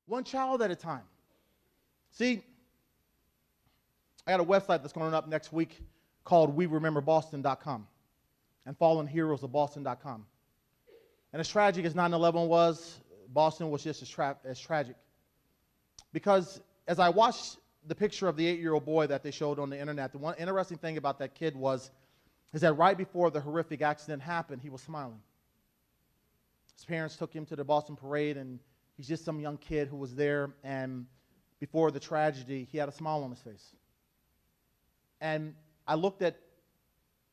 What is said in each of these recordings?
One child at a time. See, I got a website that's going up next week called WeRememberBoston.com and Fallen Heroes of Boston.com. And as tragic as 9/11 was, Boston was just as tragic. Because as I watched the picture of the 8-year-old boy that they showed on the internet, the one interesting thing about that kid is that right before the horrific accident happened, he was smiling. His parents took him to the Boston parade, and he's just some young kid who was there, and before the tragedy, he had a smile on his face. And I looked at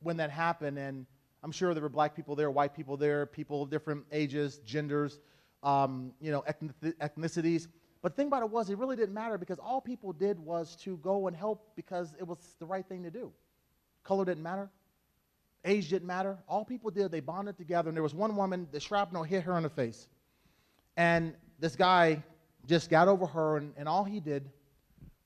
when that happened, and I'm sure there were black people there, white people there, people of different ages, genders, ethnicities. But the thing about it was, it really didn't matter because all people did was to go and help because it was the right thing to do. Color didn't matter. Age didn't matter. All people did, they bonded together. And there was one woman, the shrapnel hit her in the face. And this guy just got over her, and all he did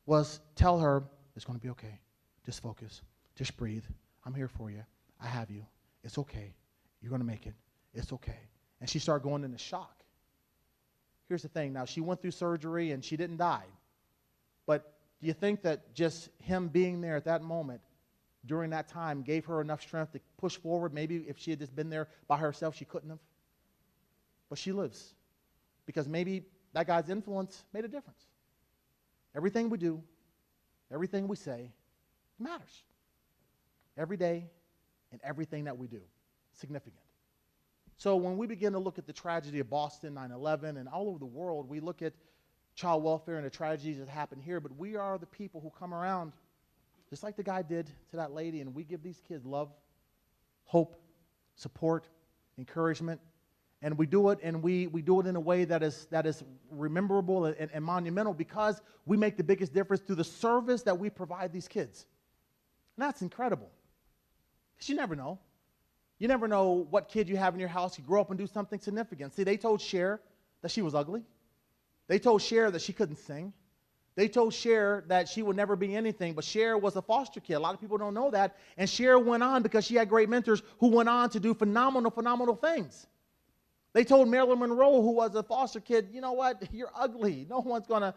was tell her, it's going to be okay. Just focus. Just breathe. I'm here for you. I have you. It's okay. You're going to make it. It's okay. And she started going into shock. Here's the thing. Now, she went through surgery, and she didn't die. But do you think that just him being there at that moment during that time gave her enough strength to push forward? Maybe if she had just been there by herself, she couldn't have. But she lives. Because maybe that guy's influence made a difference. Everything we do, everything we say, matters. Every day and everything that we do, significant. So when we begin to look at the tragedy of Boston, 9/11, and all over the world, we look at child welfare and the tragedies that happen here, but we are the people who come around, just like the guy did to that lady, and we give these kids love, hope, support, encouragement, and we do it, and we do it in a way that is rememberable and monumental because we make the biggest difference through the service that we provide these kids. And that's incredible. Because you never know. You never know what kid you have in your house could grow up and do something significant. See, they told Cher that she was ugly. They told Cher that she couldn't sing. They told Cher that she would never be anything, but Cher was a foster kid. A lot of people don't know that. And Cher went on because she had great mentors who went on to do phenomenal things. They told Marilyn Monroe, who was a foster kid, you know what, you're ugly. No one's going to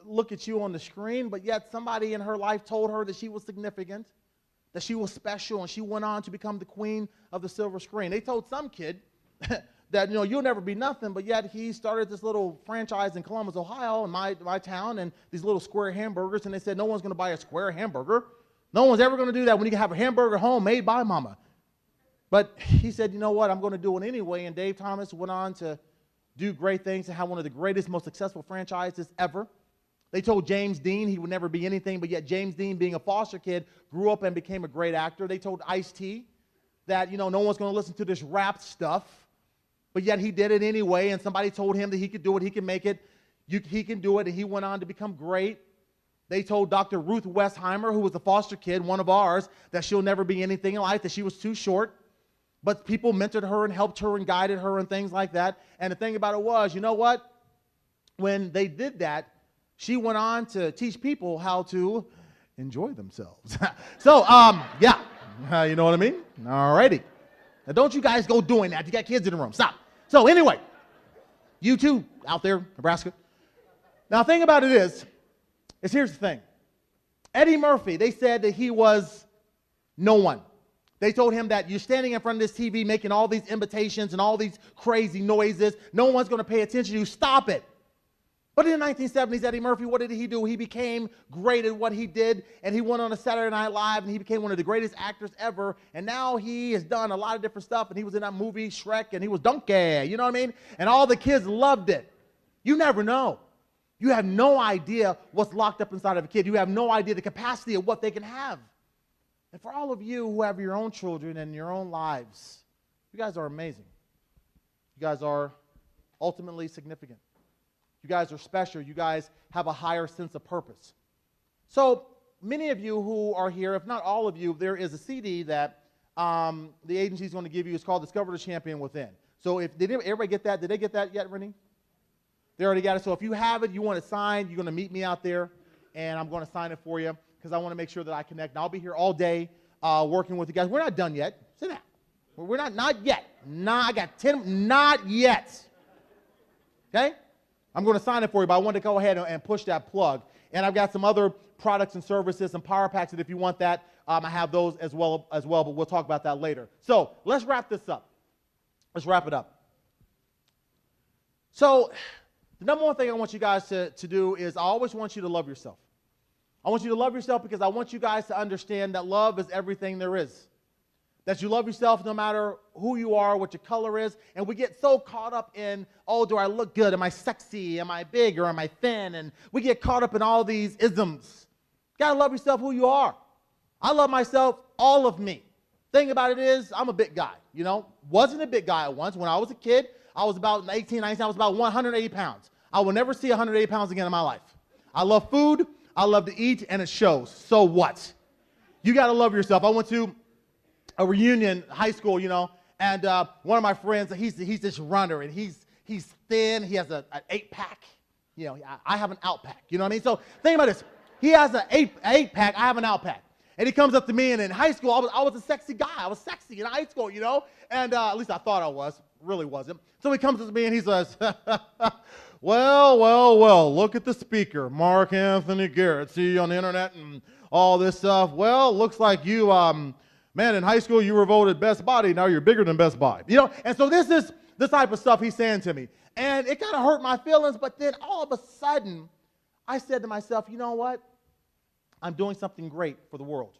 look at you on the screen, but yet somebody in her life told her that she was significant, that she was special, and she went on to become the queen of the silver screen. They told some kid that, you'll never be nothing, but yet he started this little franchise in Columbus, Ohio, in my town, and these little square hamburgers, and they said no one's going to buy a square hamburger. No one's ever going to do that when you can have a hamburger home made by mama. But he said, you know what, I'm going to do it anyway, and Dave Thomas went on to do great things and have one of the greatest, most successful franchises ever. They told James Dean he would never be anything, but yet James Dean, being a foster kid, grew up and became a great actor. They told Ice-T that, no one's going to listen to this rap stuff, but yet he did it anyway, and somebody told him that he could do it, he can make it, he can do it, and he went on to become great. They told Dr. Ruth Westheimer, who was a foster kid, one of ours, that she'll never be anything in life, that she was too short. But people mentored her and helped her and guided her and things like that. And the thing about it was, you know what? When they did that, she went on to teach people how to enjoy themselves. So, yeah, you know what I mean? All righty. Now, don't you guys go doing that. You got kids in the room. Stop. So, anyway, you too out there, Nebraska. Now, the thing about it is here's the thing. Eddie Murphy, they said that he was no one. They told him that you're standing in front of this TV making all these imitations and all these crazy noises. No one's going to pay attention to you. Stop it. But in the 1970s, Eddie Murphy, what did he do? He became great at what he did, and he went on a Saturday Night Live, and he became one of the greatest actors ever. And now he has done a lot of different stuff, and he was in that movie, Shrek, and he was Donkey, you know what I mean? And all the kids loved it. You never know. You have no idea what's locked up inside of a kid. You have no idea the capacity of what they can have. And for all of you who have your own children and your own lives, you guys are amazing. You guys are ultimately significant. You guys are special. You guys have a higher sense of purpose. So many of you who are here, if not all of you, there is a CD that the agency is going to give you. It's called Discover the Champion Within. So did everybody get that? Did they get that yet, Renee? They already got it. So if you have it, you want it signed, you're going to meet me out there, and I'm going to sign it for you because I want to make sure that I connect. And I'll be here all day working with you guys. We're not done yet. Sit down. We're not yet. I got 10, not yet. Okay? I'm going to sign it for you, but I wanted to go ahead and push that plug. And I've got some other products and services, some power packs, and if you want that, I have those as well, but we'll talk about that later. So let's wrap this up. Let's wrap it up. So the number one thing I want you guys to do is I always want you to love yourself. I want you to love yourself because I want you guys to understand that love is everything there is. That you love yourself no matter who you are, what your color is. And we get so caught up in, oh, do I look good? Am I sexy? Am I big or am I thin? And we get caught up in all these isms. You got to love yourself who you are. I love myself, all of me. Thing about it is, I'm a big guy, you know. Wasn't a big guy at once. When I was a kid, I was about 18, 19, I was about 180 pounds. I will never see 180 pounds again in my life. I love food. I love to eat, and it shows. So what? You got to love yourself. I went to a reunion, high school, you know, and one of my friends, he's this runner, and he's thin. He has an 8-pack. You know, I have an out-pack. You know what I mean? So think about this. He has an 8-pack. I have an out-pack. And he comes up to me, and in high school, I was a sexy guy. I was sexy in high school, you know, and at least I thought I was. Really wasn't. So he comes up to me, and he says, well, look at the speaker, Mark Anthony Garrett. See you on the internet and all this stuff. Well, looks like you, man, in high school, you were voted best body. Now you're bigger than best body. You know, and so this is the type of stuff he's saying to me. And it kind of hurt my feelings, but then all of a sudden, I said to myself, you know what? I'm doing something great for the world.